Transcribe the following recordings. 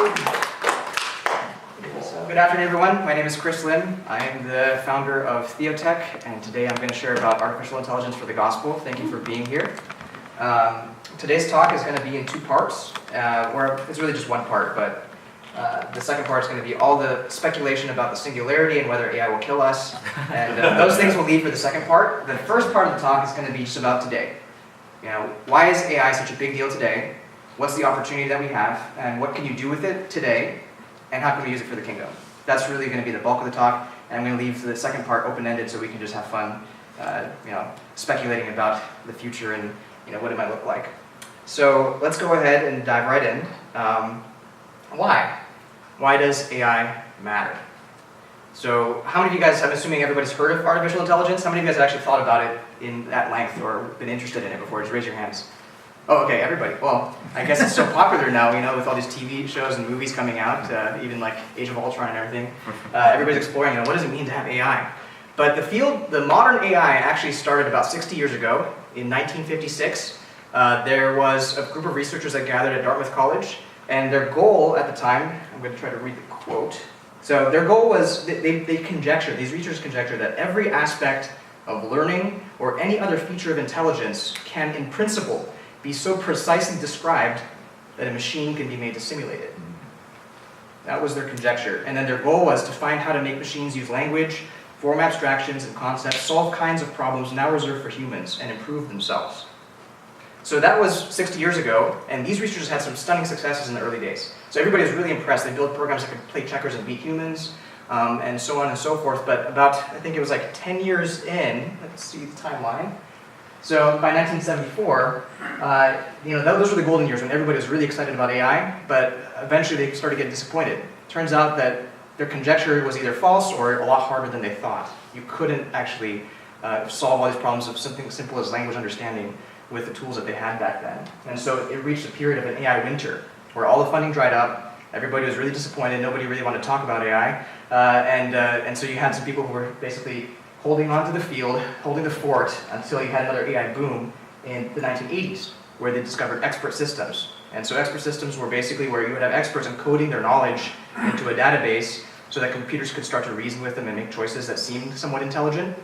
Good afternoon, everyone. My name is Chris Lim. I am the founder of TheoTech, and today I'm going to share about artificial intelligence for the gospel. Thank you for being here. Today's talk is going to be in two parts, where it's really just one part, but the second part is going to be all the speculation about the singularity and whether AI will kill us, and those things will leave for the second part. The first part of the talk is going to be just about today. You know, why is AI such a big deal today? What's the opportunity that we have, and what can you do with it today, and how can we use it for the kingdom? That's really going to be the bulk of the talk, and I'm going to leave the second part open-ended so we can just have fun, speculating about the future and what it might look like. So let's go ahead and dive right in. Why? Why does AI matter? So how many of you guys, I'm assuming everybody's heard of artificial intelligence, how many of you guys actually thought about it in that length or been interested in it before? Just raise your hands. Oh, okay, everybody. Well, I guess it's so popular now, with all these TV shows and movies coming out, even like Age of Ultron and everything. Everybody's exploring, what does it mean to have AI? But the modern AI actually started about 60 years ago. In 1956, there was a group of researchers that gathered at Dartmouth College, and their goal at the time, I'm going to try to read the quote. So their goal was, these researchers conjectured that every aspect of learning or any other feature of intelligence can, in principle, be so precisely described that a machine can be made to simulate it. That was their conjecture. And then their goal was to find how to make machines use language, form abstractions and concepts, solve kinds of problems now reserved for humans, and improve themselves. So that was 60 years ago, and these researchers had some stunning successes in the early days. So everybody was really impressed. They built programs that could play checkers and beat humans, and so on and so forth. But about, I think it was like 10 years in, let's see the timeline. So by 1974, those were the golden years when everybody was really excited about AI, but eventually they started getting disappointed. Turns out that their conjecture was either false or a lot harder than they thought. You couldn't actually solve all these problems of something simple as language understanding with the tools that they had back then. And so it reached a period of an AI winter, where all the funding dried up, everybody was really disappointed, nobody really wanted to talk about AI, and so you had some people who were basically holding on to the field, holding the fort, until you had another AI boom in the 1980s, where they discovered expert systems. And so expert systems were basically where you would have experts encoding their knowledge into a database so that computers could start to reason with them and make choices that seemed somewhat intelligent.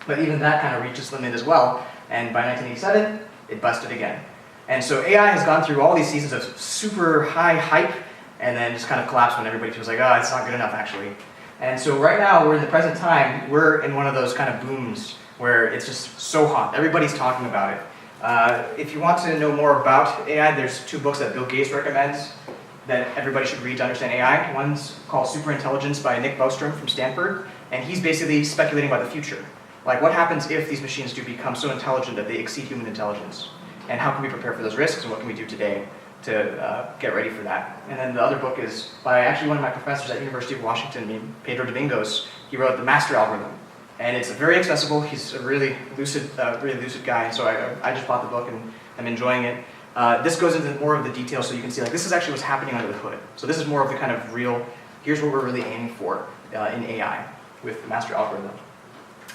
But even that kind of reached its limit as well, and by 1987, it busted again. And so AI has gone through all these seasons of super high hype, and then just kind of collapsed when everybody feels like, it's not good enough actually. And so right now, we're in the present time, we're in one of those kind of booms where it's just so hot. Everybody's talking about it. If you want to know more about AI, there's two books that Bill Gates recommends that everybody should read to understand AI. One's called Superintelligence by Nick Bostrom from Stanford, and he's basically speculating about the future. Like, what happens if these machines do become so intelligent that they exceed human intelligence? And how can we prepare for those risks, and what can we do today to get ready for that? And then the other book is by actually one of my professors at University of Washington, named Pedro Domingos. He wrote The Master Algorithm. And it's very accessible. He's a really lucid guy, and so I just bought the book and I'm enjoying it. This goes into more of the details so you can see, this is actually what's happening under the hood. So this is more of the kind of real, here's what we're really aiming for in AI with the Master Algorithm.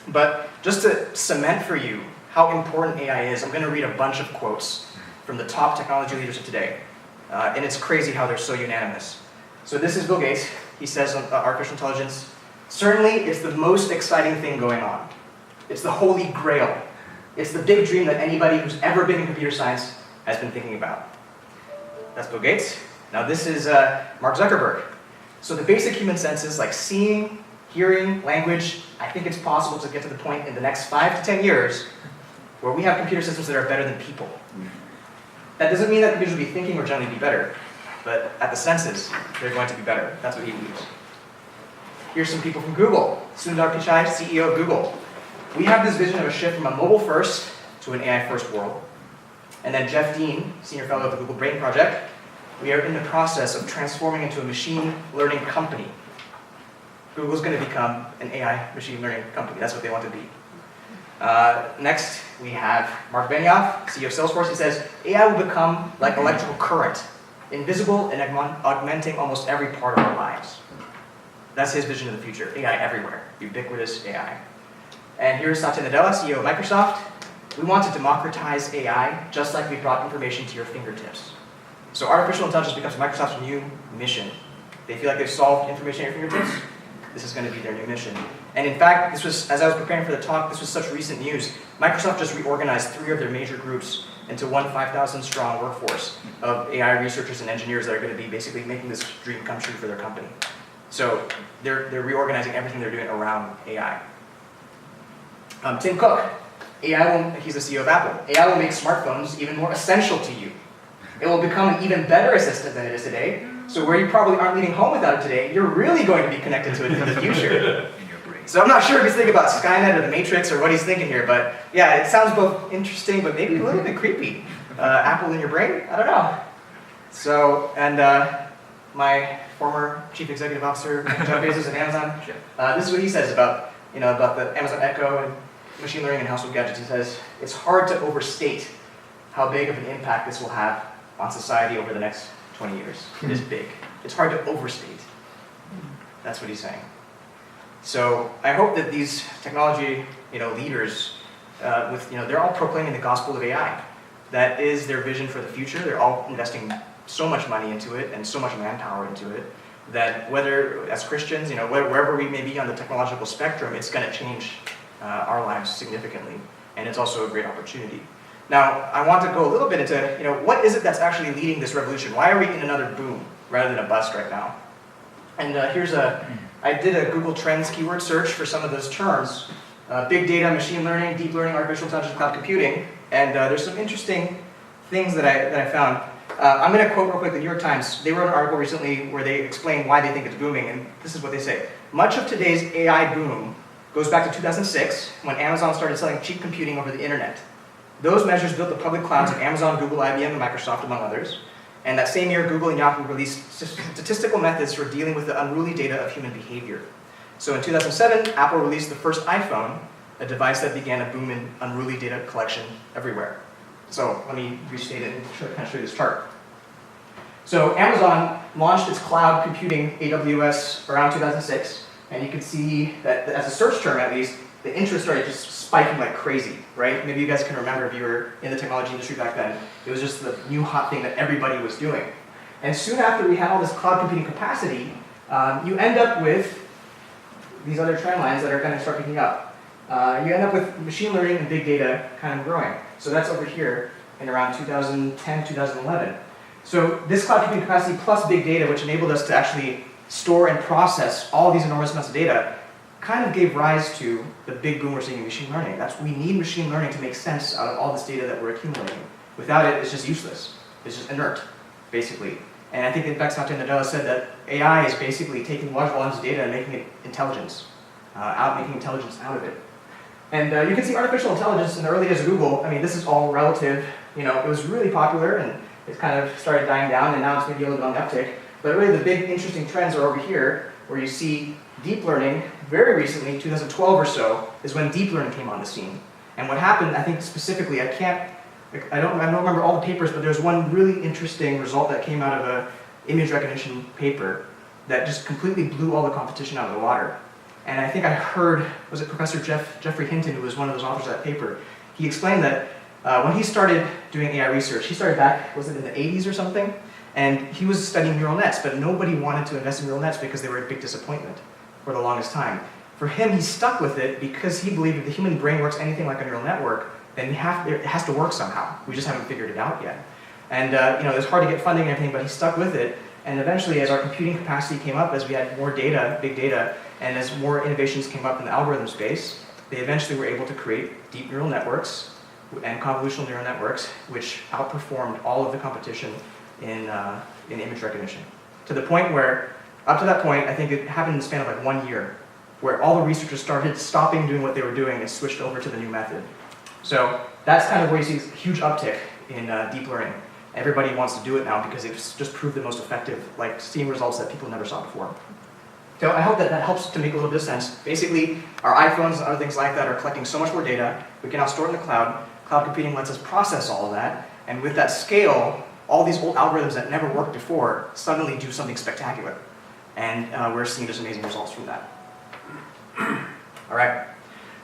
But just to cement for you how important AI is, I'm going to read a bunch of quotes from the top technology leaders of today. And it's crazy how they're so unanimous. So this is Bill Gates. He says on artificial intelligence, "Certainly, it's the most exciting thing going on. It's the holy grail. It's the big dream that anybody who's ever been in computer science has been thinking about." That's Bill Gates. Now this is Mark Zuckerberg. "So the basic human senses like seeing, hearing, language, I think it's possible to get to the point in the next 5 to 10 years where we have computer systems that are better than people." That doesn't mean that computers will be thinking or generally be better, but at the senses, they're going to be better. That's what he believes. Here's some people from Google. Sundar Pichai, CEO of Google. "We have this vision of a shift from a mobile-first to an AI-first world." And then Jeff Dean, senior fellow of the Google Brain Project. "We are in the process of transforming into a machine learning company." Google's going to become an AI machine learning company. That's what they want to be. Next, we have Mark Benioff, CEO of Salesforce. He says, "AI will become like electrical current, invisible and augmenting almost every part of our lives." That's his vision of the future. AI everywhere, ubiquitous AI. And here's Satya Nadella, CEO of Microsoft. "We want to democratize AI just like we brought information to your fingertips. So So artificial intelligence becomes Microsoft's new mission. They feel like they've solved information at your fingertips. This is going to be their new mission. And in fact, this was, as I was preparing for the talk, this was such recent news. Microsoft just reorganized 3 of their major groups into one 5,000 strong workforce of AI researchers and engineers that are going to be basically making this dream come true for their company. So they're reorganizing everything they're doing around AI. Tim Cook, he's the CEO of Apple. AI will make smartphones even more essential to you. It will become an even better assistant than it is today. So where you probably aren't leaving home without it today, you're really going to be connected to it in the future. So I'm not sure if he's thinking about Skynet or the Matrix or what he's thinking here, but yeah, it sounds both interesting but maybe a little bit creepy. Apple in your brain? I don't know. So, and my former chief executive officer, Jeff Bezos at Amazon, this is what he says about the Amazon Echo and machine learning and household gadgets. He says, it's hard to overstate how big of an impact this will have on society over the next 20 years. It is big. It's hard to overstate. That's what he's saying. So I hope that these technology leaders, they're all proclaiming the gospel of AI. That is their vision for the future. They're all investing so much money into it and so much manpower into it that whether as Christians, wherever we may be on the technological spectrum, it's going to change our lives significantly. And it's also a great opportunity. Now, I want to go a little bit into, what is it that's actually leading this revolution? Why are we in another boom rather than a bust right now? And I did a Google Trends keyword search for some of those terms. Big data, machine learning, deep learning, artificial intelligence, cloud computing. And there's some interesting things that I found. I'm going to quote real quick the New York Times. They wrote an article recently where they explain why they think it's booming, and this is what they say. Much of today's AI boom goes back to 2006, when Amazon started selling cheap computing over the internet. Those measures built the public clouds of Amazon, Google, IBM, and Microsoft, among others. And that same year, Google and Yahoo released statistical methods for dealing with the unruly data of human behavior. So in 2007, Apple released the first iPhone, a device that began a boom in unruly data collection everywhere. So let me restate it and show you this chart. So Amazon launched its cloud computing, AWS, around 2006. And you can see that as a search term, at least, the interest started just spiking like crazy, right? Maybe you guys can remember if you were in the technology industry back then. It was just the new hot thing that everybody was doing. And soon after we had all this cloud computing capacity, you end up with these other trend lines that are going to start picking up. You end up with machine learning and big data kind of growing. So that's over here in around 2010, 2011. So this cloud computing capacity plus big data, which enabled us to actually store and process all these enormous amounts of data, kind of gave rise to the big boom we're seeing in machine learning. We need machine learning to make sense out of all this data that we're accumulating. Without it, it's just useless. It's just inert, basically. And I think, in fact, Satya Nadella said that AI is basically taking large volumes of data and making it intelligence, making intelligence out of it. And you can see artificial intelligence in the early days of Google. I mean, this is all relative. It was really popular, and it kind of started dying down, and now it's maybe a little bit on the uptick. But really, the big interesting trends are over here, where you see deep learning. Very recently, 2012 or so, is when deep learning came on the scene. And what happened, I think specifically, I don't remember all the papers, but there's one really interesting result that came out of an image recognition paper that just completely blew all the competition out of the water. And I think I heard, was it Professor Jeffrey Hinton, who was one of those authors of that paper, he explained that when he started doing AI research, he started back, was it in the 80s or something? And he was studying neural nets, but nobody wanted to invest in neural nets because they were a big disappointment for the longest time. For him, he stuck with it because he believed if the human brain works anything like a neural network, then it has to work somehow. We just haven't figured it out yet. And it's hard to get funding and everything, but he stuck with it. And eventually, as our computing capacity came up, as we had more data, big data, and as more innovations came up in the algorithm space, they eventually were able to create deep neural networks and convolutional neural networks, which outperformed all of the competition in image recognition. To the point where, up to that point, I think it happened in the span of like 1 year, where all the researchers started stopping doing what they were doing and switched over to the new method. So that's kind of where you see a huge uptick in deep learning. Everybody wants to do it now because it's just proved the most effective, like seeing results that people never saw before. So I hope that helps to make a little bit of sense. Basically, our iPhones and other things like that are collecting so much more data. We can now store it in the cloud. Cloud computing lets us process all of that. And with that scale, all these old algorithms that never worked before suddenly do something spectacular. And we're seeing just amazing results from that. All right.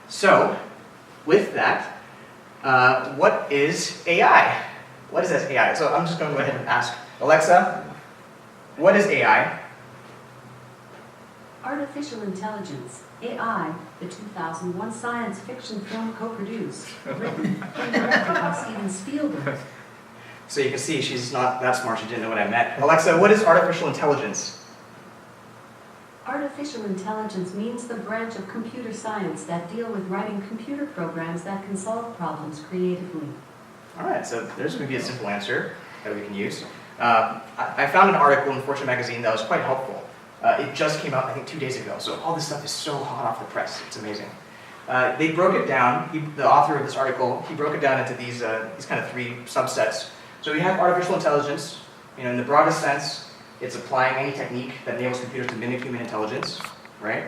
So with that, what is AI? What is AI? So I'm just going to go ahead and ask Alexa, what is AI? Artificial Intelligence, AI, the 2001 science fiction film co-produced, written and directed by Steven Spielberg. So you can see she's not that smart, she didn't know what I meant. Alexa, what is artificial intelligence? Artificial intelligence means the branch of computer science that deal with writing computer programs that can solve problems creatively. All right, so there's going to be a simple answer that we can use. I found an article in Fortune magazine that was quite helpful. It just came out, I think, 2 days ago, so all this stuff is so hot off the press. It's amazing. They broke it down, the author of this article, he broke it down into these kind of 3 subsets. So we have artificial intelligence. In the broadest sense, it's applying any technique that enables computers to mimic human intelligence, right?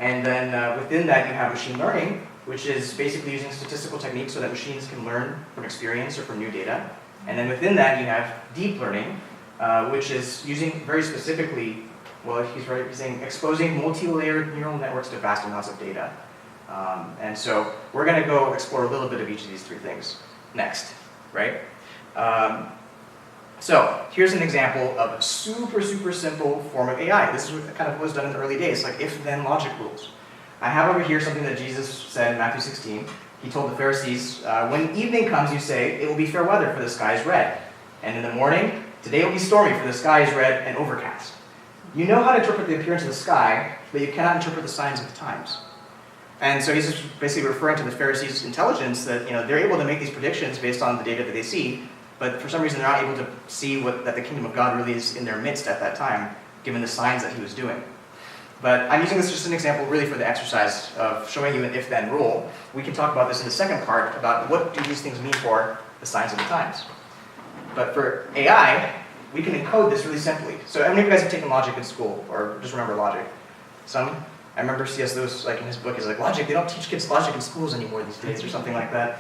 And then within that, you have machine learning, which is basically using statistical techniques so that machines can learn from experience or from new data. And then within that, you have deep learning, which is using very specifically, well, he's saying exposing multi-layered neural networks to vast amounts of data. And so we're going to go explore a little bit of each of these 3 things next, right? So here's an example of a super, super simple form of AI. This is what kind of was done in the early days, like if-then logic rules. I have over here something that Jesus said in Matthew 16. He told the Pharisees, when evening comes, you say, it will be fair weather, for the sky is red. And in the morning, today will be stormy, for the sky is red and overcast. You know how to interpret the appearance of the sky, but you cannot interpret the signs of the times. And so he's just basically referring to the Pharisees' intelligence that they're able to make these predictions based on the data that they see, but for some reason they're not able to see that the kingdom of God really is in their midst at that time, given the signs that he was doing. But I'm using this just as an example really for the exercise of showing you an if-then rule. We can talk about this in the second part about what do these things mean for the signs of the times. But for AI, we can encode this really simply. So how many of you guys have taken logic in school, or just remember logic? Some? I remember C.S. Lewis, like in his book, he's like, logic, they don't teach kids logic in schools anymore these days, or something like that.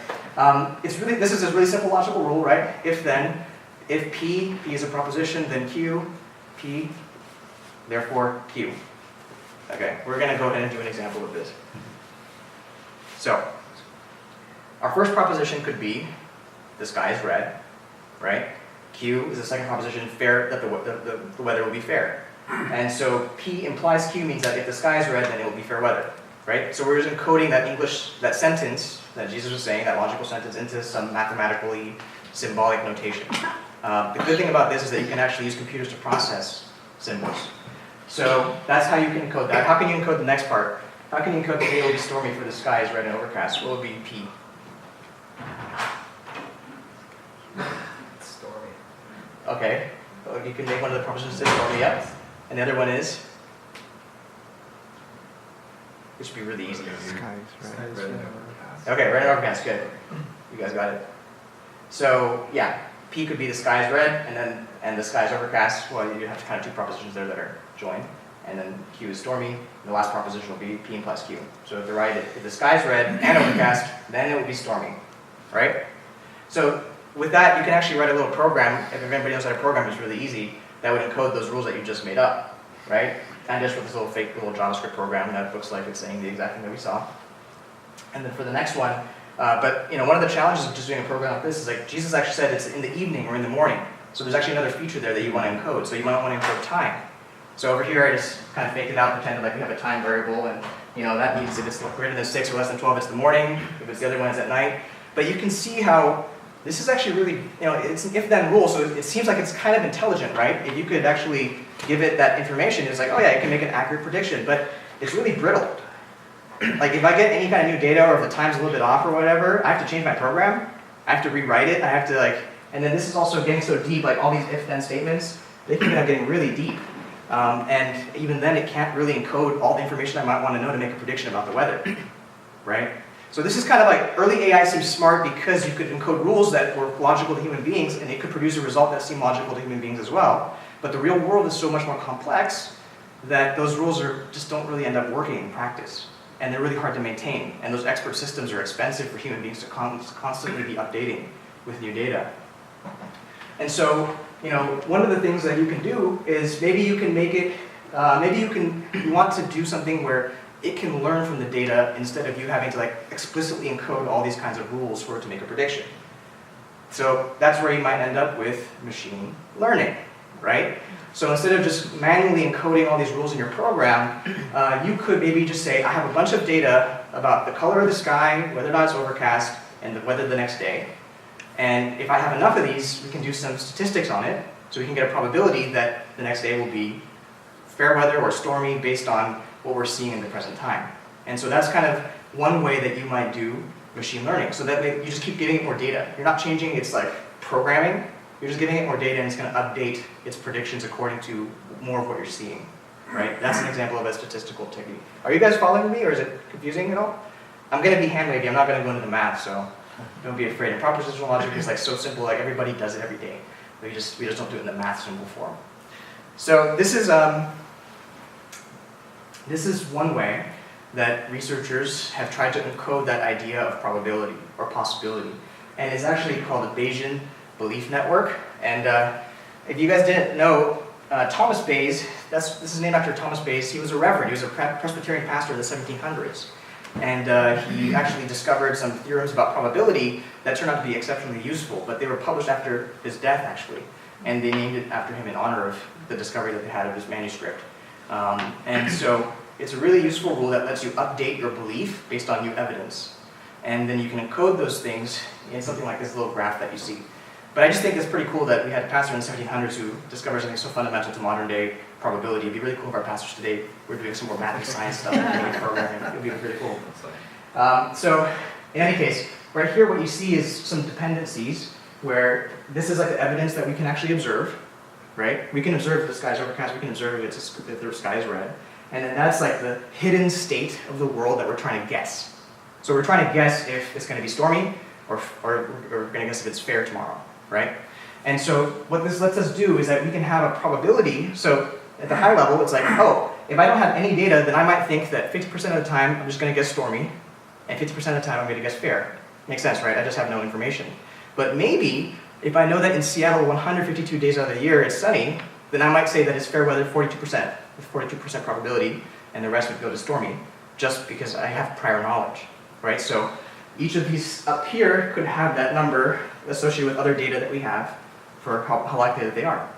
This is a really simple logical rule, right? If then, if P is a proposition, then Q, P, therefore Q. Okay, we're going to go ahead and do an example of this. So, our first proposition could be, the sky is red, right? Q is the second proposition, fair, that the weather will be fair. And so P implies Q means that if the sky is red, then it will be fair weather, right? So we're just encoding that sentence that Jesus was saying, that logical sentence, into some mathematically symbolic notation. The good thing about this is that you can actually use computers to process symbols. So that's how you can encode that. How can you encode the next part? How can you encode today will be stormy for the sky is red and overcast? What would be P? Stormy. Okay, well, you can make one of the propositions say stormy, yep. And the other one is? Which would be really easy. Skies, right? Red and overcast. Okay, red and overcast, good. You guys got it. So yeah, P could be the sky is red, and the sky is overcast. Well, you have kind of 2 propositions there that are joined. And then Q is stormy, and the last proposition will be P implies Q. So if if the sky is red and overcast, then it will be stormy, right? So with that, you can actually write a little program. If anybody knows how to program, it's really easy. That would encode those rules that you just made up, right? And just with this little fake little JavaScript program that looks like it's saying the exact thing that we saw. And then for the next one, one of the challenges of just doing a program like this is like Jesus actually said it's in the evening or in the morning. So there's actually another feature there that you want to encode. So you might want to encode time. So over here, I just kind of faked it out, pretended like we have a time variable, and that means if it's greater than 6 or less than 12, it's the morning. If it's the other one, it's at night. But you can see how this is actually really, it's an if-then rule, so it seems like it's kind of intelligent, right? If you could actually give it that information, it's like, oh yeah, it can make an accurate prediction, but it's really brittle. Like if I get any kind of new data, or if the time's a little bit off or whatever, I have to change my program. I have to rewrite it. I have to and then this is also getting so deep, like all these if-then statements, they can end up getting really deep. And even then, it can't really encode all the information I might want to know to make a prediction about the weather, right? So this is kind of like early AI seems smart because you could encode rules that were logical to human beings, and it could produce a result that seemed logical to human beings as well. But the real world is so much more complex that those rules just don't really end up working in practice. And they're really hard to maintain. And those expert systems are expensive for human beings to constantly be updating with new data. And so, one of the things that you can do is maybe you can make it, you want to do something where it can learn from the data instead of you having to explicitly encode all these kinds of rules for it to make a prediction. So that's where you might end up with machine learning. right? So instead of just manually encoding all these rules in your program, you could maybe just say, I have a bunch of data about the color of the sky, whether or not it's overcast, and the weather the next day. And if I have enough of these, we can do some statistics on it, so we can get a probability that the next day will be fair weather or stormy based on what we're seeing in the present time. And so that's kind of one way that you might do machine learning. So that you just keep giving it more data. You're not changing its like programming, you're just giving it more data and it's going to update its predictions according to more of what you're seeing, right? That's an example of a statistical technique. Are you guys following me or is it confusing at all? I'm going to be hand wavy, I'm not going to go into the math, so don't be afraid. And propositional logic is like so simple, like everybody does it every day. We just don't do it in the math symbol form. So this is one way that researchers have tried to encode that idea of probability or possibility. And it's actually called a Bayesian belief network. And if you guys didn't know, Thomas Bayes, this is named after Thomas Bayes. He was a reverend, he was a Presbyterian pastor in the 1700s. And he actually discovered some theorems about probability that turned out to be exceptionally useful, but they were published after his death, actually. And they named it after him in honor of the discovery that they had of his manuscript. And so it's a really useful rule that lets you update your belief based on new evidence. And then you can encode those things in something like this little graph that you see. But I just think it's pretty cool that we had a pastor in the 1700s who discovered something so fundamental to modern day probability. It'd be really cool if our pastors today were doing some more math and science stuff and programming. It would be really cool. So in any case, right here what you see is some dependencies where this is like the evidence that we can actually observe, right? We can observe if the sky is overcast, we can observe if the sky is red. And then that's like the hidden state of the world that we're trying to guess. So we're trying to guess if it's going to be stormy or we're going to guess if it's fair tomorrow, right? And so what this lets us do is that we can have a probability. So at the high level, it's like, oh, if I don't have any data, then I might think that 50% of the time I'm just going to guess stormy, and 50% of the time I'm going to guess fair. Makes sense, right? I just have no information. But maybe if I know that in Seattle 152 days out of the year it's sunny, then I might say that it's fair weather 42%, with 42% probability, and the rest would go to stormy, just because I have prior knowledge, right? So each of these up here could have that number associated with other data that we have for how likely that they are.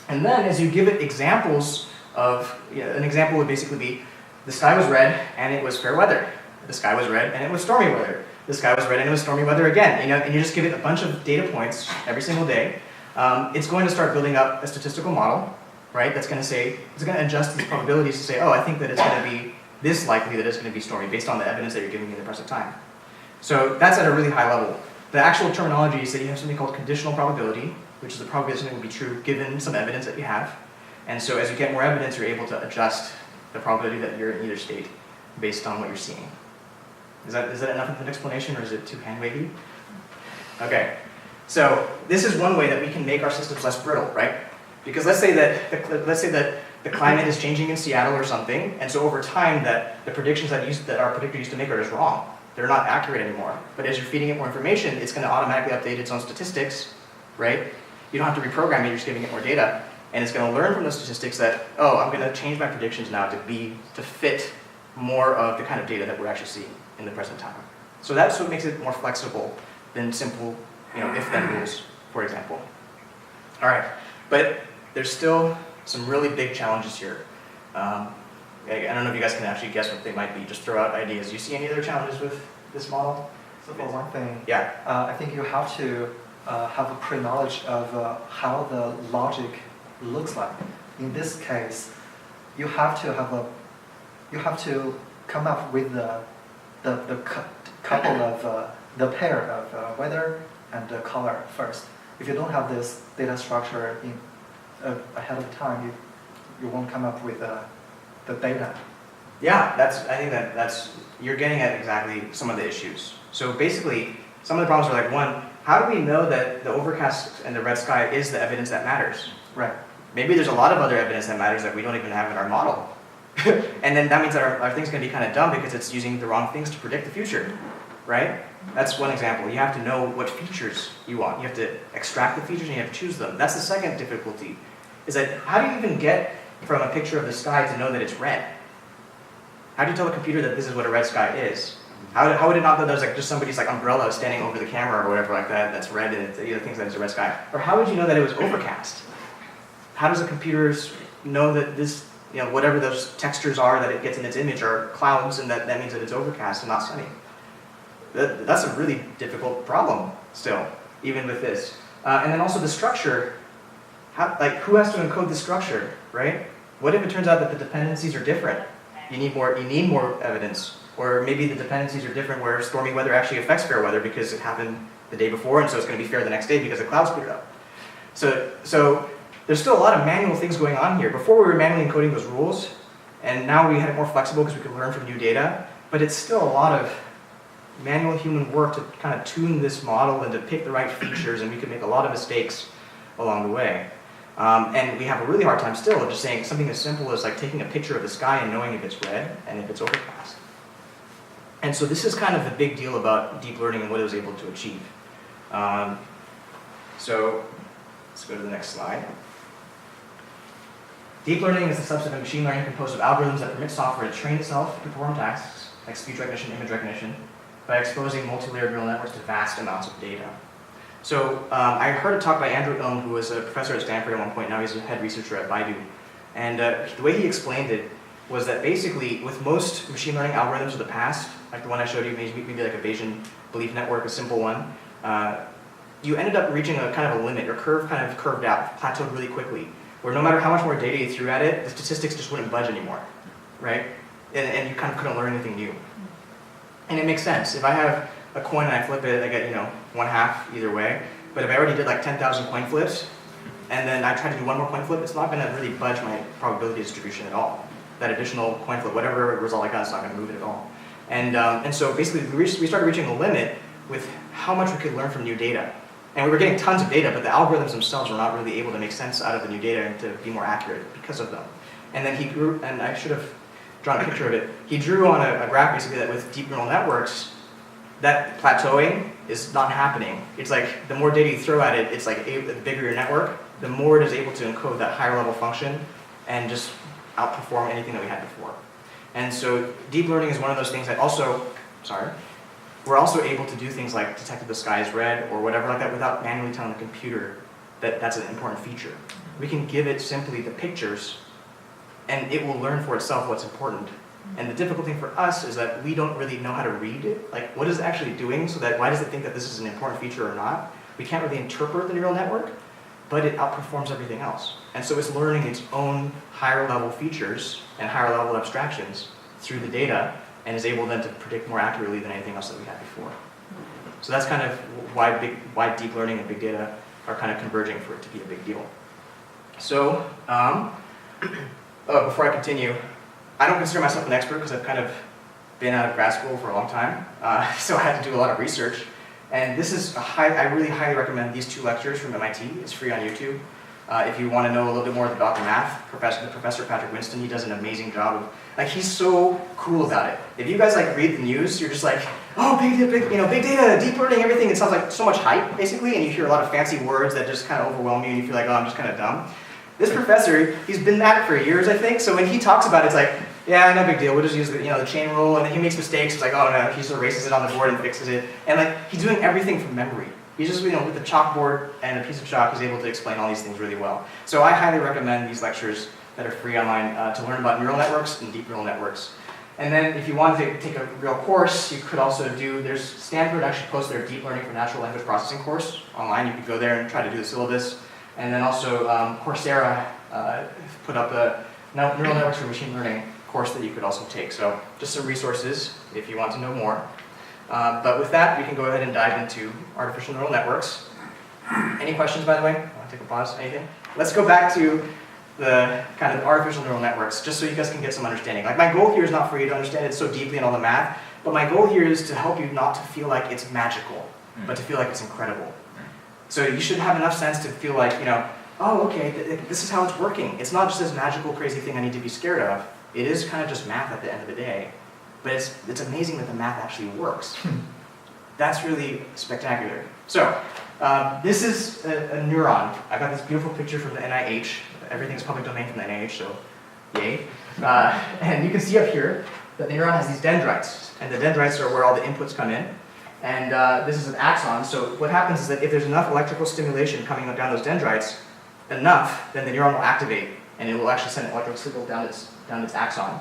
And then as you give it examples of, an example would basically be, the sky was red and it was fair weather. The sky was red and it was stormy weather. The sky was red and it was stormy weather again. And you just give it a bunch of data points every single day. It's going to start building up a statistical model, right? That's going to say, it's going to adjust these probabilities to say, oh, I think that it's going to be this likely that it's going to be stormy based on the evidence that you're giving me in the present time. So that's at a really high level. The actual terminology is that you have something called conditional probability, which is the probability that something will be true given some evidence that you have. And so as you get more evidence, you're able to adjust the probability that you're in either state based on what you're seeing. Is that enough of an explanation, or is it too hand-wavy? Okay, so this is one way that we can make our systems less brittle, right? Because let's say that the climate is changing in Seattle or something, and so over time that the predictions that our predictor used to make are just wrong. They're not accurate anymore. But as you're feeding it more information, it's going to automatically update its own statistics, right? You don't have to reprogram it, you're just giving it more data. And it's going to learn from those statistics that, oh, I'm going to change my predictions now to fit more of the kind of data that we're actually seeing in the present time. So that's what makes it more flexible than simple, if-then rules, for example. All right, but there's still some really big challenges here. I don't know if you guys can actually guess what they might be. Just throw out ideas. You see any other challenges with this model? So for one thing, yeah, I think you have to have a pre-knowledge of how the logic looks like. In this case, you have to come up with the couple of the pair of weather and the color first. If you don't have this data structure ahead of time, you won't come up with the data. Yeah, I think that's you're getting at exactly some of the issues. So basically, some of the problems are like, one, how do we know that the overcast and the red sky is the evidence that matters? Right. Maybe there's a lot of other evidence that matters that we don't even have in our model. And then that means that our thing's going to be kind of dumb because it's using the wrong things to predict the future, right? That's one example. You have to know what features you want. You have to extract the features and you have to choose them. That's the second difficulty, is that how do you even get from a picture of the sky to know that it's red? How do you tell the computer that this is what a red sky is? How would it not know there's just somebody's umbrella standing over the camera or whatever like that that's red and it thinks that it's a red sky? Or how would you know that it was overcast? how does the computers know that this, whatever those textures are that it gets in its image are clouds, and that means that it's overcast and not sunny? That's a really difficult problem still, even with this. And then also the structure. Who has to encode the structure, right? What if it turns out that the dependencies are different? You need more evidence. Or maybe the dependencies are different where stormy weather actually affects fair weather because it happened the day before, and so it's going to be fair the next day because the clouds cleared up. So there's still a lot of manual things going on here. Before we were manually encoding those rules, and now we had it more flexible because we could learn from new data, but it's still a lot of manual human work to kind of tune this model and to pick the right features, and we could make a lot of mistakes along the way. And we have a really hard time still of just saying something as simple as like taking a picture of the sky and knowing if it's red and if it's overcast. And so this is kind of the big deal about deep learning and what it was able to achieve. So let's go to the next slide. Deep learning is the subset of machine learning composed of algorithms that permit software to train itself to perform tasks like speech recognition, image recognition, by exposing multi-layered neural networks to vast amounts of data. So I heard a talk by Andrew Ilm, who was a professor at Stanford at one point. Now he's a head researcher at Baidu. And the way he explained it was that basically with most machine learning algorithms of the past, like the one I showed you, maybe like a Bayesian belief network, a simple one, you ended up reaching a kind of a limit. Your curve kind of curved out, plateaued really quickly, where no matter how much more data you threw at it, the statistics just wouldn't budge anymore, right? And you kind of couldn't learn anything new. And it makes sense. If I have a coin and I flip it, I get 1/2 either way. But if I already did like 10,000 coin flips, and then I try to do one more coin flip, it's not going to really budge my probability distribution at all. That additional coin flip, whatever result I got, it's not going to move it at all. And so basically we started reaching a limit with how much we could learn from new data. And we were getting tons of data, but the algorithms themselves were not really able to make sense out of the new data and to be more accurate because of them. And then he grew, and I should have drawn a picture of it. He drew on a graph basically that with deep neural networks, that plateauing is not happening. It's like the more data you throw at it, it's like the bigger your network, the more it is able to encode that higher level function and just outperform anything that we had before. And so deep learning is one of those things that we're also able to do things like detect if the sky is red or whatever like that without manually telling the computer that that's an important feature. We can give it simply the pictures and it will learn for itself what's important. And the difficult thing for us is that we don't really know how to read it. Like, what is it actually doing? So that why does it think that this is an important feature or not? We can't really interpret the neural network, but it outperforms everything else. And so it's learning its own higher level features and higher level abstractions through the data and is able then to predict more accurately than anything else that we had before. So that's kind of why deep learning and big data are kind of converging for it to be a big deal. So, before I continue, I don't consider myself an expert because I've kind of been out of grad school for a long time, so I had to do a lot of research. And this is I really highly recommend these 2 lectures from MIT. It's free on YouTube. If you want to know a little bit more about the math, Professor Patrick Winston, he does an amazing job of, he's so cool about it. If you guys read the news, you're just like, oh, big data, deep learning, everything. It sounds like so much hype, basically, and you hear a lot of fancy words that just kind of overwhelm you, and you feel like, oh, I'm just kind of dumb. This professor, he's been at it for years, I think, so when he talks about it, it's like, yeah, no big deal, we'll just use the chain rule, and then he makes mistakes, it's like, oh no, he just erases it on the board and fixes it, and he's doing everything from memory. He's just, with the chalkboard and a piece of chalk, he's able to explain all these things really well. So I highly recommend these lectures that are free online to learn about neural networks and deep neural networks. And then if you want to take a real course, you could also there's Stanford actually posts their Deep Learning for Natural Language Processing course online. You could go there and try to do the syllabus. And then also Coursera put up a Neural Networks for Machine Learning course that you could also take. So just some resources if you want to know more. But with that, we can go ahead and dive into artificial neural networks. Any questions, by the way? Want to take a pause? Anything? Let's go back to the kind of artificial neural networks, just so you guys can get some understanding. My goal here is not for you to understand it so deeply in all the math, but my goal here is to help you not to feel like it's magical, but to feel like it's incredible. So you should have enough sense to feel like, oh, okay, this is how it's working. It's not just this magical, crazy thing I need to be scared of. It is kind of just math at the end of the day. But it's amazing that the math actually works. That's really spectacular. So this is a neuron. I got this beautiful picture from the NIH. Everything's public domain from the NIH, so yay. And you can see up here that the neuron has these dendrites. And the dendrites are where all the inputs come in. And this is an axon. So what happens is that if there's enough electrical stimulation coming down those dendrites, enough, then the neuron will activate, and it will actually send an electrical signal down its axon.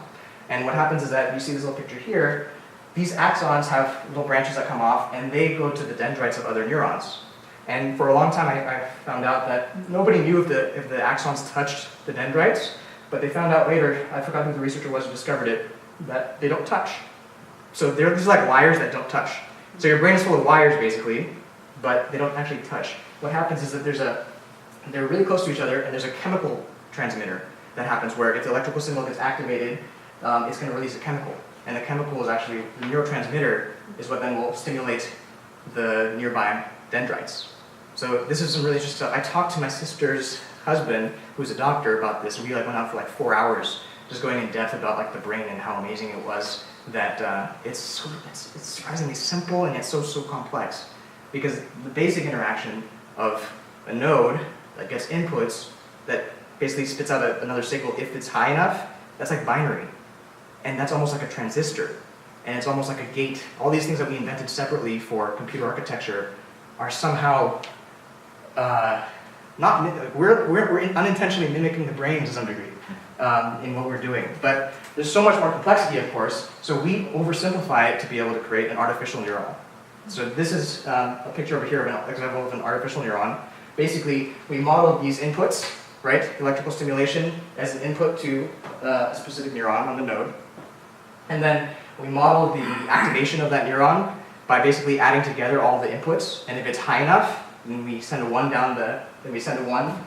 And what happens is that you see this little picture here. These axons have little branches that come off, and they go to the dendrites of other neurons. And for a long time, I found out that nobody knew if the axons touched the dendrites, but they found out later, I forgot who the researcher was who discovered it, that they don't touch. So they're just like wires that don't touch. So your brain is full of wires, basically, but they don't actually touch. What happens is that they're really close to each other, and there's a chemical transmitter that happens where if the electrical signal gets activated, it's going to release a chemical. And the chemical is actually, the neurotransmitter is what then will stimulate the nearby dendrites. So this is some really interesting stuff. I talked to my sister's husband, who's a doctor, about this, and we went out for 4 hours just going in depth about the brain and how amazing it was that it's surprisingly simple and yet so complex. Because the basic interaction of a node that gets inputs that basically spits out another signal if it's high enough, that's like binary. And that's almost like a transistor. And it's almost like a gate. All these things that we invented separately for computer architecture are somehow we're unintentionally mimicking the brain to some degree in what we're doing. But there's so much more complexity, of course, so we oversimplify it to be able to create an artificial neuron. So this is a picture over here of an example of an artificial neuron. Basically, we modeled these inputs, right? Electrical stimulation as an input to a specific neuron on the node. And then we modeled the activation of that neuron by basically adding together all the inputs. And if it's high enough, then we send a 1 then we send a 1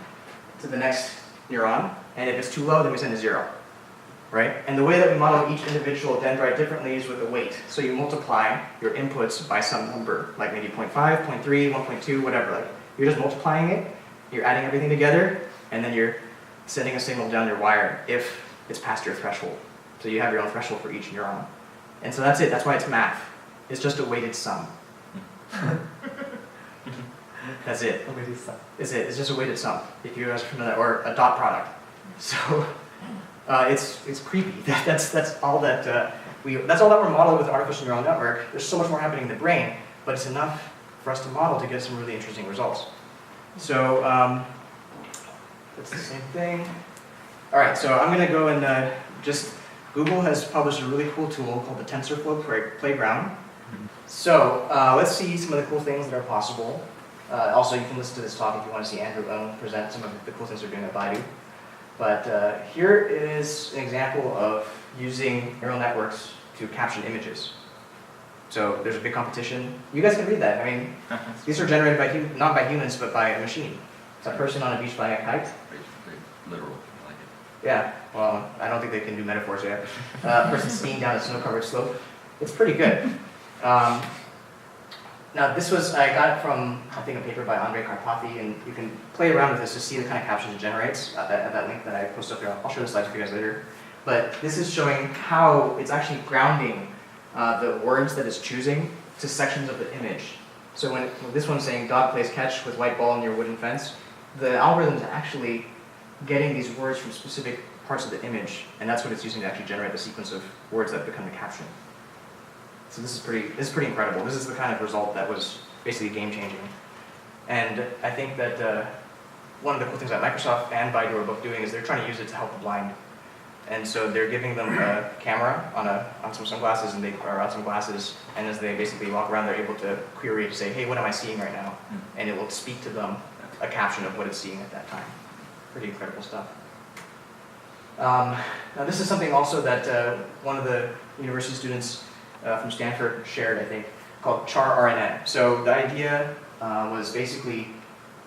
to the next neuron. And if it's too low, then we send a 0, right? And the way that we model each individual dendrite differently is with a weight. So you multiply your inputs by some number, like maybe 0.5, 0.3, 1.2, whatever. You're just multiplying it, you're adding everything together, and then you're sending a signal down your wire if it's past your threshold. So you have your own threshold for each neuron. And so that's it, that's why it's math. It's just a weighted sum. That's it. A weighted sum. It's it, it's just a weighted sum, if you guys are familiar, or a dot product. So it's creepy. That's all that that's all that we're modeling with artificial neural network. There's so much more happening in the brain, but it's enough for us to model to get some really interesting results. So that's the same thing. All right, so I'm going to go and Google has published a really cool tool called the TensorFlow Playground. So let's see some of the cool things that are possible. Also, you can listen to this talk if you want to see Andrew Owen present some of the cool things they're doing at Baidu. But here is an example of using neural networks to caption images. So there's a big competition. You guys can read that. I mean, these are generated by not by humans, but by a machine. It's a person on a beach flying a kite. Very literal. I like it. Yeah, well, I don't think they can do metaphors yet. A person skiing down a snow-covered slope. It's pretty good. Now I got it from, I think, a paper by Andrei Karpathy, and you can play around with this to see the kind of captions it generates at that link that I posted up there. I'll show the slides for you guys later. But this is showing how it's actually grounding the words that it's choosing to sections of the image. So when this one's saying dog plays catch with white ball near wooden fence, the algorithm is actually getting these words from specific parts of the image, and that's what it's using to actually generate the sequence of words that become the caption. So this is pretty incredible. This is the kind of result that was basically game-changing. And I think that one of the cool things that Microsoft and Baidu are both doing is they're trying to use it to help the blind. And so they're giving them a camera on some sunglasses, or on some glasses, and as they basically walk around, they're able to query to say, hey, what am I seeing right now? And it will speak to them a caption of what it's seeing at that time. Pretty incredible stuff. Now this is something also that one of the university students from Stanford shared, I think, called char-RNN. So the idea was basically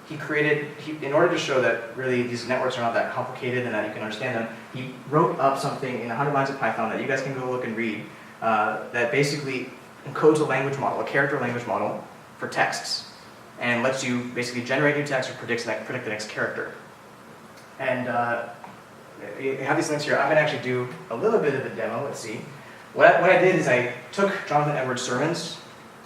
in order to show that really these networks are not that complicated and that you can understand them, he wrote up something in 100 lines of Python that you guys can go look and read that basically encodes a language model, a character language model for texts, and lets you basically generate new text or predict the next character. And you have these links here. I'm going to actually do a little bit of a demo. Let's see. What I did is I took Jonathan Edwards' sermons,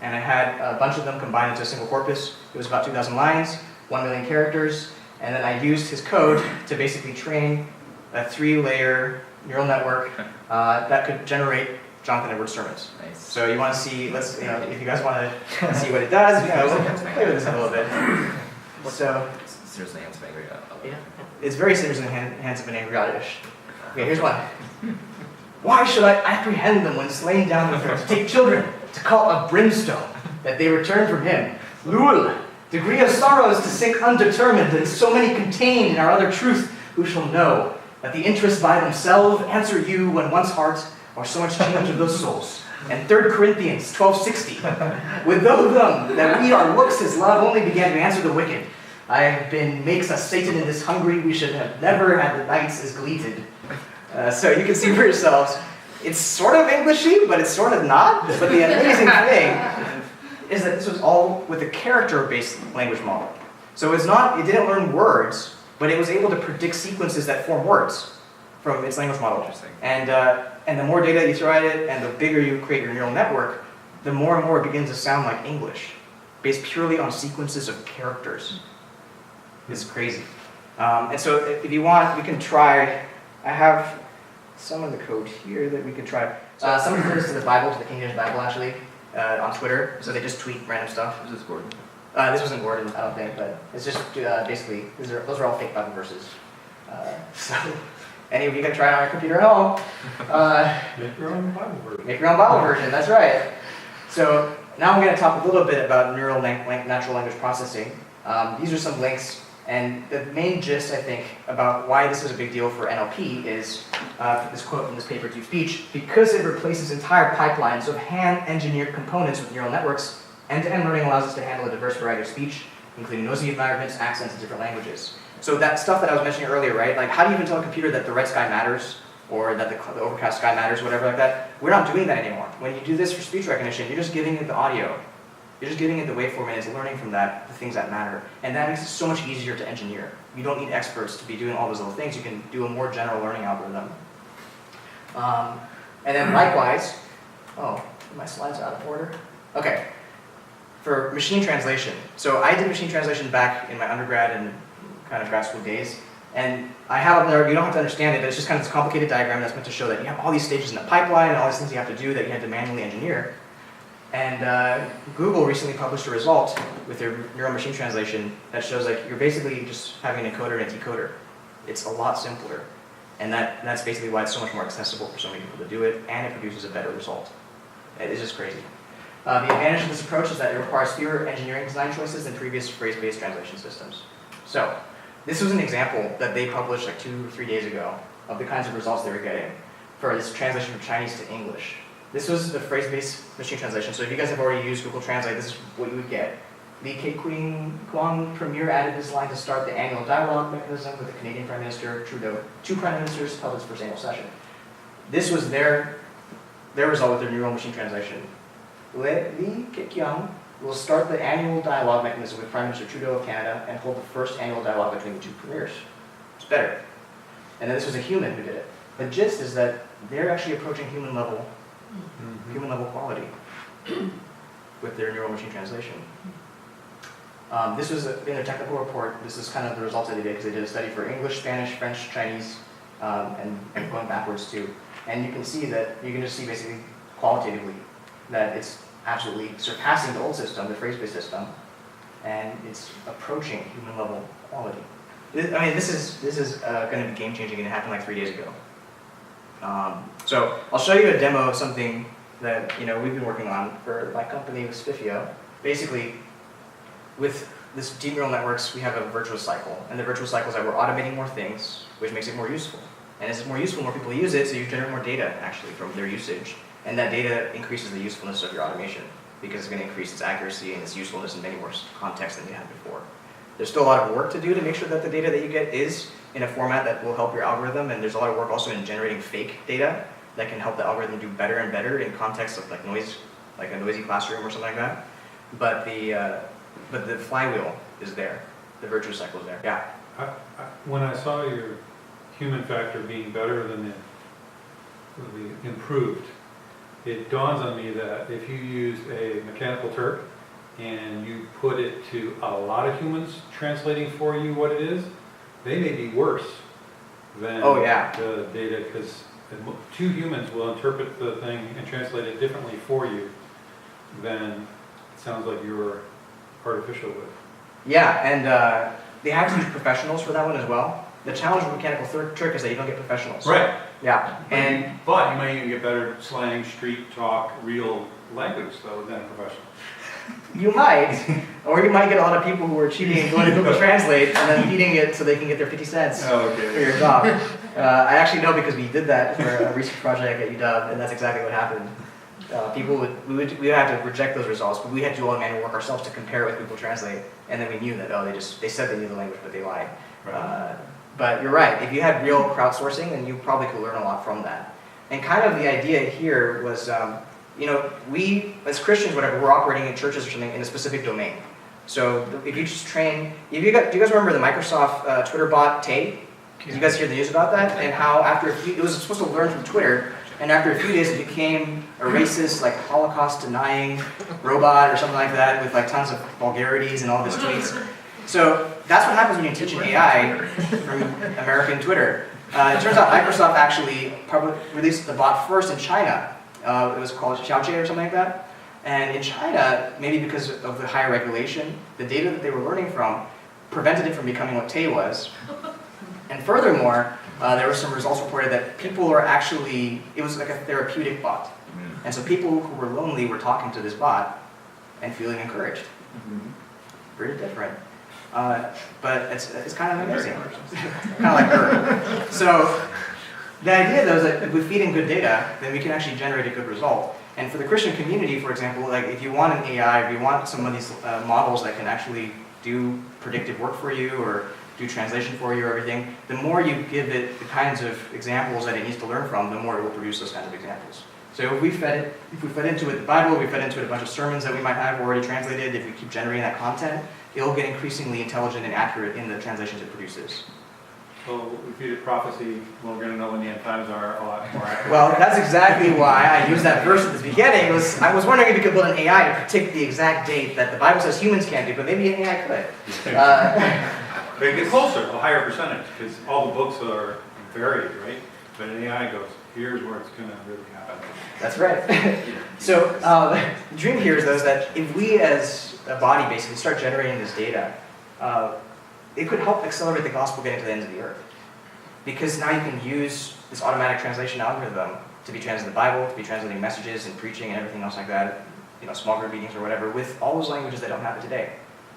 and I had a bunch of them combined into a single corpus. It was about 2,000 lines, 1 million characters, and then I used his code to basically train a 3-layer neural network that could generate Jonathan Edwards' sermons. Nice. So you want to see, if you guys want to see what it does, let's play with this a little bit. So There's the hands of angry. Yeah. It's very similar to the hands of an angry oddish. Okay, here's one. Why should I apprehend them when slain down with her? To take children, to call a brimstone, that they return from him. Lul, degree of sorrows to sink undetermined, and so many contained in our other truth, who shall know that the interests by themselves answer you when one's heart are so much change of those souls. And 3 Corinthians 12:60, with those them that we our looks as love only began to answer the wicked. I have been makes us Satan in this hungry, we should have never had the nights as gleated. So you can see for yourselves, it's sort of Englishy, but it's sort of not. But the amazing thing is that this was all with a character-based language model. So it didn't learn words, but it was able to predict sequences that form words from its language model. Interesting. And the more data you throw at it, and the bigger you create your neural network, the more and more it begins to sound like English, based purely on sequences of characters. It's crazy. And so if you want, we can try. I have some of the code here that we could try. Someone put this to the Bible, to the King James Bible actually, on Twitter. So they just tweet random stuff. Is this Gordon? This wasn't Gordon, I don't think, but it's just basically, those are all fake Bible verses. So any of you can try it on your computer at home. Make your own Bible version. Make your own Bible version, that's right. So now I'm going to talk a little bit about natural language processing. These are some links, and the main gist, I think, about why this is a big deal for NLP is this quote from this paper, To Speech, because it replaces entire pipelines of hand-engineered components with neural networks, end-to-end learning allows us to handle a diverse variety of speech, including noisy environments, accents, and different languages. So that stuff that I was mentioning earlier, right? Like, how do you even tell a computer that the red sky matters, or that the overcast sky matters, whatever like that? We're not doing that anymore. When you do this for speech recognition, you're just giving it the audio. You're just giving it the waveform, and it's learning from that the things that matter. And that makes it so much easier to engineer. You don't need experts to be doing all those little things. You can do a more general learning algorithm. And then likewise, my slides are out of order. Okay, for machine translation. So I did machine translation back in my undergrad and kind of grad school days. And I have up there, you don't have to understand it, but it's just kind of this complicated diagram that's meant to show that you have all these stages in the pipeline and all these things you have to do that you had to manually engineer. And Google recently published a result with their neural machine translation that shows like you're basically just having an encoder and a decoder. It's a lot simpler. And that's basically why it's so much more accessible for so many people to do it, and it produces a better result. It's just crazy. The advantage of this approach is that it requires fewer engineering design choices than previous phrase-based translation systems. So, this was an example that they published like 2 or 3 days ago of the kinds of results they were getting for this translation from Chinese to English. This was the phrase-based machine translation. So if you guys have already used Google Translate, this is what you would get. Li Keqiang Premier added this line to start the annual dialogue mechanism with the Canadian Prime Minister Trudeau. 2 prime ministers held its first annual session. This was their result with their neural machine translation. Li Keqiang will start the annual dialogue mechanism with Prime Minister Trudeau of Canada and hold the first annual dialogue between the 2 premiers. It's better. And then this was a human who did it. The gist is that they're actually approaching human level quality with their neural machine translation. This was in their technical report. This is kind of the results that they did because they did a study for English, Spanish, French, Chinese, and going backwards too. And you can see that, you can just see basically qualitatively that it's absolutely surpassing the old system, the phrase-based system, and it's approaching human level quality. I mean, this is going to be game-changing, and it happened like 3 days ago. So I'll show you a demo of something that we've been working on for my company with Spiffio. Basically, with this deep neural networks, we have a virtuous cycle, and the virtuous cycle is that we're automating more things, which makes it more useful. And as it's more useful, more people use it, so you generate more data actually from their usage, and that data increases the usefulness of your automation because it's going to increase its accuracy and its usefulness in many more contexts than you had before. There's still a lot of work to do to make sure that the data that you get is in a format that will help your algorithm, and there's a lot of work also in generating fake data that can help the algorithm do better and better in contexts of like noise, like a noisy classroom or something like that. But the flywheel is there, the virtuous cycle is there. Yeah. When I saw your human factor being better than the improved, it dawns on me that if you used a mechanical Turk and you put it to a lot of humans translating for you what it is, they may be worse than the data, because 2 humans will interpret the thing and translate it differently for you than it sounds like your artificial would. Yeah, and they have to use professionals for that one as well. The challenge with Mechanical Turk is that you don't get professionals. Right. Yeah, and But you might even get better slang, street talk, real language though than a professional. you might, or you might get a lot of people who are cheating and going to Google Translate and then feeding it so they can get their 50 cents Oh, for okay. your job. I actually know because we did that for a research project at UW, and that's exactly what happened. We would have to reject those results, but we had to do all the manual work ourselves to compare it with Google Translate, and then we knew that, oh, they said they knew the language, but they lied. But you're right, if you had real crowdsourcing, then you probably could learn a lot from that. And kind of the idea here was, you know, we, as Christians, whatever, we're operating in churches or something in a specific domain. So if you just train, do you guys remember the Microsoft Twitter bot, Tay? Did you guys hear the news about that? And how after it was supposed to learn from Twitter, and after a few days it became a racist, like Holocaust-denying robot or something like that with like tons of vulgarities and all of his tweets. So that's what happens when you teach an AI from American Twitter. It turns out Microsoft actually released the bot first in China. It was called Xiaojie or something like that. And in China, maybe because of the higher regulation, the data that they were learning from prevented it from becoming what Tay was. And furthermore, there were some results reported that people are actually, it was like a therapeutic bot. And so people who were lonely were talking to this bot and feeling encouraged. Very different. But it's kind of amazing. Kind of like her. So the idea though is that if we feed in good data, then we can actually generate a good result. And for the Christian community, for example, like if you want an AI, if you want some of these models that can actually do predictive work for you or do translation for you or everything, the more you give it the kinds of examples that it needs to learn from, the more it will produce those kinds of examples. So if we fed into it the Bible, we fed into it a bunch of sermons that we might have already translated, if we keep generating that content, it'll get increasingly intelligent and accurate in the translations it produces. So if you did prophecy, well, we're going to know when the end times are a lot more accurate. Well, that's exactly why I used that verse at the beginning. I was wondering if you could build an AI to predict the exact date that the Bible says humans can't do, but maybe an AI could. They get closer, a higher percentage, because all the books are varied, right? But an AI goes, here's where it's going to really happen. That's right. So the dream here is though, is that if we as a body basically start generating this data, it could help accelerate the gospel getting to the ends of the earth. Because now you can use this automatic translation algorithm to be translating the Bible, to be translating messages and preaching and everything else like that, you know, small group meetings or whatever, with all those languages that don't happen today.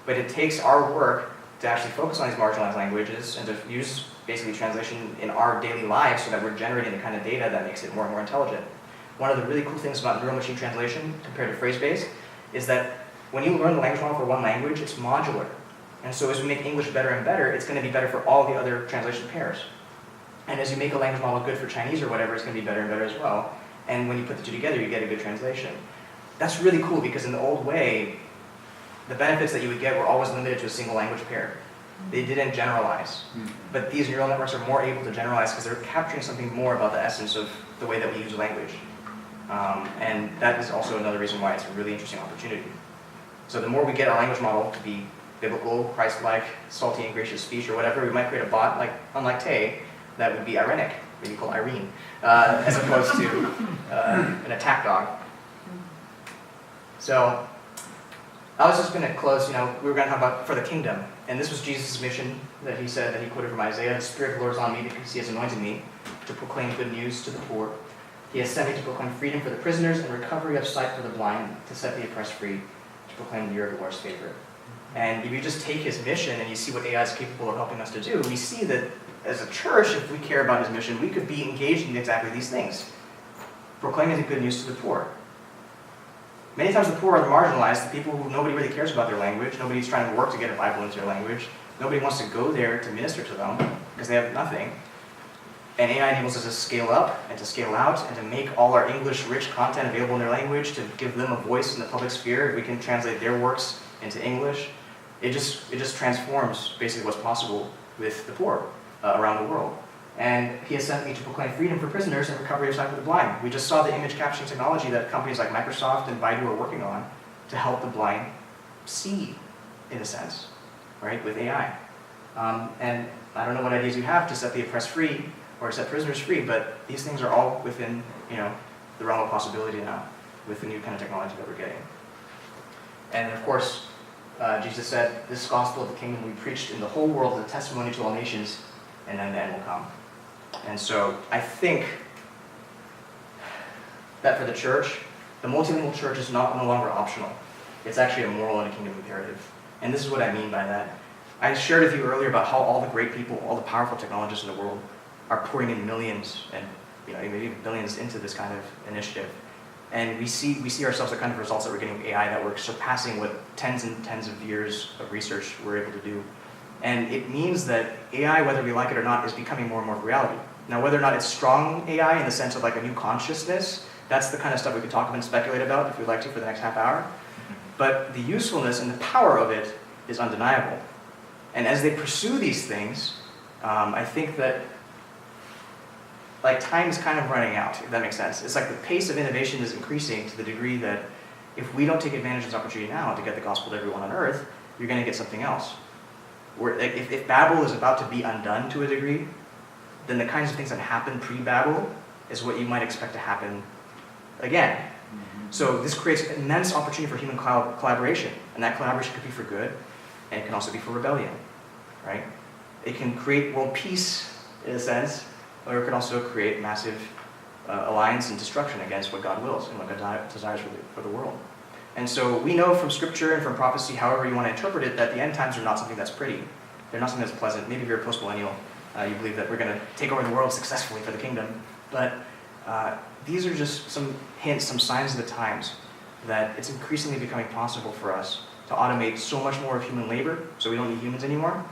But it takes our work to actually focus on these marginalized languages and to use basically translation in our daily lives so that we're generating the kind of data that makes it more and more intelligent. One of the really cool things about neural machine translation compared to phrase-based is that when you learn the language model for one language, it's modular. And so as we make English better and better, it's going to be better for all the other translation pairs. And as you make a language model good for Chinese or whatever, it's going to be better and better as well. And when you put the two together, you get a good translation. That's really cool because in the old way, the benefits that you would get were always limited to a single language pair. They didn't generalize. But these neural networks are more able to generalize because they're capturing something more about the essence of the way that we use language. And that is also another reason why it's a really interesting opportunity. So the more we get our language model to be biblical, Christ-like, salty and gracious speech or whatever, we might create a bot, like unlike Tay, that would be irenic, maybe called Irene, as opposed to an attack dog. So I was just going to close, we were going to talk about for the kingdom. And this was Jesus' mission that he said, that he quoted from Isaiah, "The Spirit of the Lord is on me because he has anointed me to proclaim good news to the poor. He has sent me to proclaim freedom for the prisoners and recovery of sight for the blind, to set the oppressed free, to proclaim the year of the Lord's favor." And if you just take his mission and you see what AI is capable of helping us to do, we see that as a church, if we care about his mission, we could be engaged in exactly these things. Proclaiming the good news to the poor. Many times the poor are the marginalized, the people who nobody really cares about their language, nobody's trying to work to get a Bible into their language, nobody wants to go there to minister to them because they have nothing. And AI enables us to scale up and to scale out and to make all our English-rich content available in their language, to give them a voice in the public sphere. If we can translate their works into English, it just transforms basically what's possible with the poor around the world. And he has sent me to proclaim freedom for prisoners and recovery of sight for the blind. We just saw the image capturing technology that companies like Microsoft and Baidu are working on to help the blind see, in a sense, right, with AI. And I don't know what ideas you have to set the oppressed free or set prisoners free, but these things are all within, the realm of possibility now with the new kind of technology that we're getting. And of course, Jesus said, "This gospel of the kingdom will be preached in the whole world as a testimony to all nations, and then the end will come." And so I think that for the church, the multilingual church is no longer optional. It's actually a moral and a kingdom imperative. And this is what I mean by that. I shared with you earlier about how all the great people, all the powerful technologists in the world are pouring in millions and maybe even billions into this kind of initiative. And we see ourselves the kind of results that we're getting with AI that we're surpassing what tens and tens of years of research we're able to do. And it means that AI, whether we like it or not, is becoming more and more of a reality. Now, whether or not it's strong AI in the sense of like a new consciousness, that's the kind of stuff we could talk about and speculate about if we'd like to for the next half hour. But the usefulness and the power of it is undeniable. And as they pursue these things, I think that like time is kind of running out, if that makes sense. It's like the pace of innovation is increasing to the degree that if we don't take advantage of this opportunity now to get the gospel to everyone on earth, you're going to get something else. If Babel is about to be undone to a degree, then the kinds of things that happened pre-Babel is what you might expect to happen again. So this creates immense opportunity for human collaboration, and that collaboration could be for good, and it can also be for rebellion, right? It can create world peace, in a sense, or it could also create massive alliance and destruction against what God wills and what God desires for the world. And so we know from scripture and from prophecy, however you want to interpret it, that the end times are not something that's pretty. They're not something that's pleasant. Maybe if you're a post-millennial, you believe that we're going to take over the world successfully for the kingdom. But these are just some hints, some signs of the times that it's increasingly becoming possible for us to automate so much more of human labor, so we don't need humans anymore.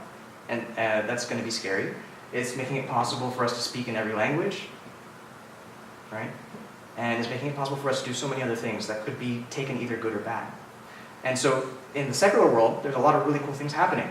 And that's going to be scary. It's making it possible for us to speak in every language, right? And it's making it possible for us to do so many other things that could be taken either good or bad. And so in the secular world, there's a lot of really cool things happening.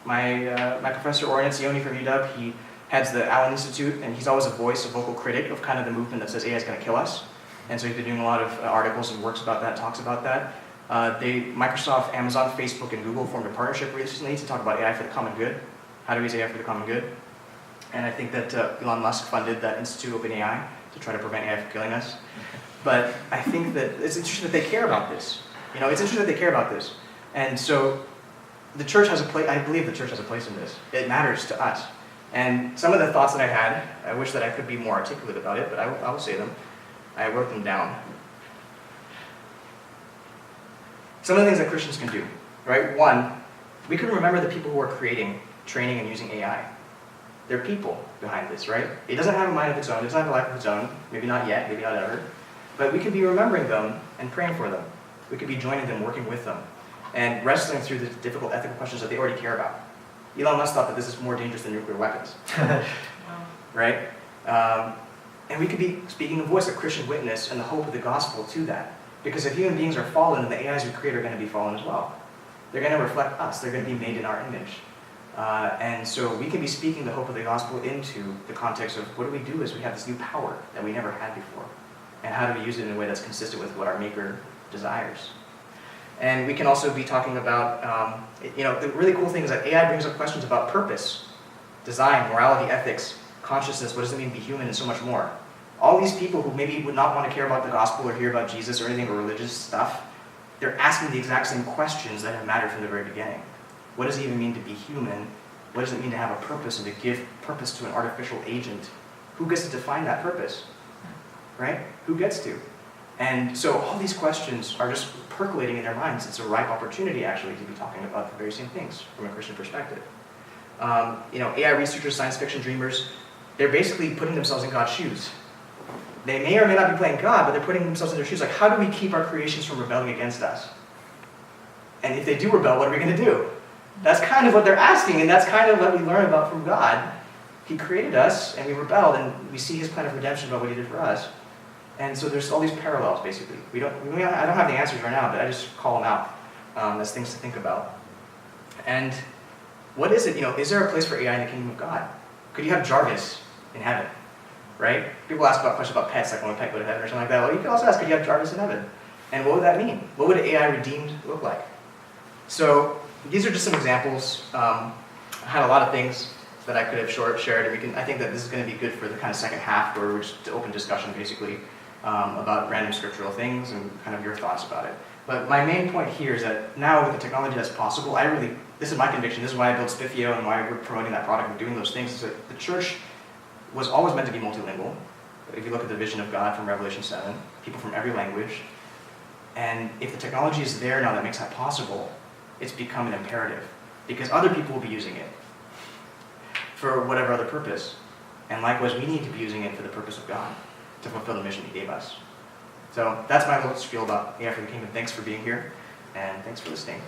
My professor, Oren Etzioni from Meetup, he heads the Allen Institute, and he's always a voice, a vocal critic of kind of the movement that says AI is going to kill us. And so he's been doing a lot of articles and works about that, talks about that. Microsoft, Amazon, Facebook, and Google formed a partnership recently to talk about AI for the common good. How to use AI for the common good. And I think that Elon Musk funded that institute, OpenAI, to try to prevent AI from killing us. But I think that it's interesting that they care about this. It's interesting that they care about this. And so the church has a place, I believe the church has a place in this. It matters to us. And some of the thoughts that I had, I wish that I could be more articulate about it, but I will say them. I wrote them down. Some of the things that Christians can do, right? One, we can remember the people who are creating, training, and using AI. There are people behind this, right? It doesn't have a mind of its own, it doesn't have a life of its own, maybe not yet, maybe not ever. But we could be remembering them and praying for them. We could be joining them, working with them, and wrestling through the difficult ethical questions that they already care about. Elon Musk thought that this is more dangerous than nuclear weapons, right? And we could be speaking the voice of Christian witness and the hope of the gospel to that. Because if human beings are fallen, then the AIs we create are going to be fallen as well. They're going to reflect us. They're going to be made in our image. And so we can be speaking the hope of the gospel into the context of what do we do as we have this new power that we never had before? And how do we use it in a way that's consistent with what our Maker desires? And we can also be talking about, the really cool thing is that AI brings up questions about purpose, design, morality, ethics, consciousness, what does it mean to be human, and so much more. All these people who maybe would not want to care about the gospel or hear about Jesus or anything or religious stuff, they're asking the exact same questions that have mattered from the very beginning. What does it even mean to be human? What does it mean to have a purpose and to give purpose to an artificial agent? Who gets to define that purpose? Right? Who gets to? And so all these questions are just percolating in their minds. It's a ripe opportunity, actually, to be talking about the very same things from a Christian perspective. AI researchers, science fiction dreamers, they're basically putting themselves in God's shoes. They may or may not be playing God, but they're putting themselves in their shoes. Like, how do we keep our creations from rebelling against us? And if they do rebel, what are we going to do? That's kind of what they're asking, and that's kind of what we learn about from God. He created us, and we rebelled, and we see his plan of redemption about what he did for us. And so there's all these parallels, basically. I don't have the answers right now, but I just call them out as things to think about. And what is it? Is there a place for AI in the kingdom of God? Could you have Jarvis in heaven? Right? People ask about questions about pets, like when a pet go to heaven or something like that. Well, you can also ask, could you have Jarvis in heaven? And what would that mean? What would AI redeemed look like? So these are just some examples. I had a lot of things that I could have shared, and I think that this is going to be good for the kind of second half, where we're just open discussion, basically, about random scriptural things and kind of your thoughts about it. But my main point here is that now with the technology that's possible, this is my conviction, this is why I built Spiffio and why we're promoting that product and doing those things, is that the church was always meant to be multilingual. If you look at the vision of God from Revelation 7, people from every language. And if the technology is there now that makes that possible, it's become an imperative. Because other people will be using it for whatever other purpose. And likewise, we need to be using it for the purpose of God, to fulfill the mission He gave us. So that's my little spiel about AI for the Kingdom. Thanks for being here, and thanks for listening.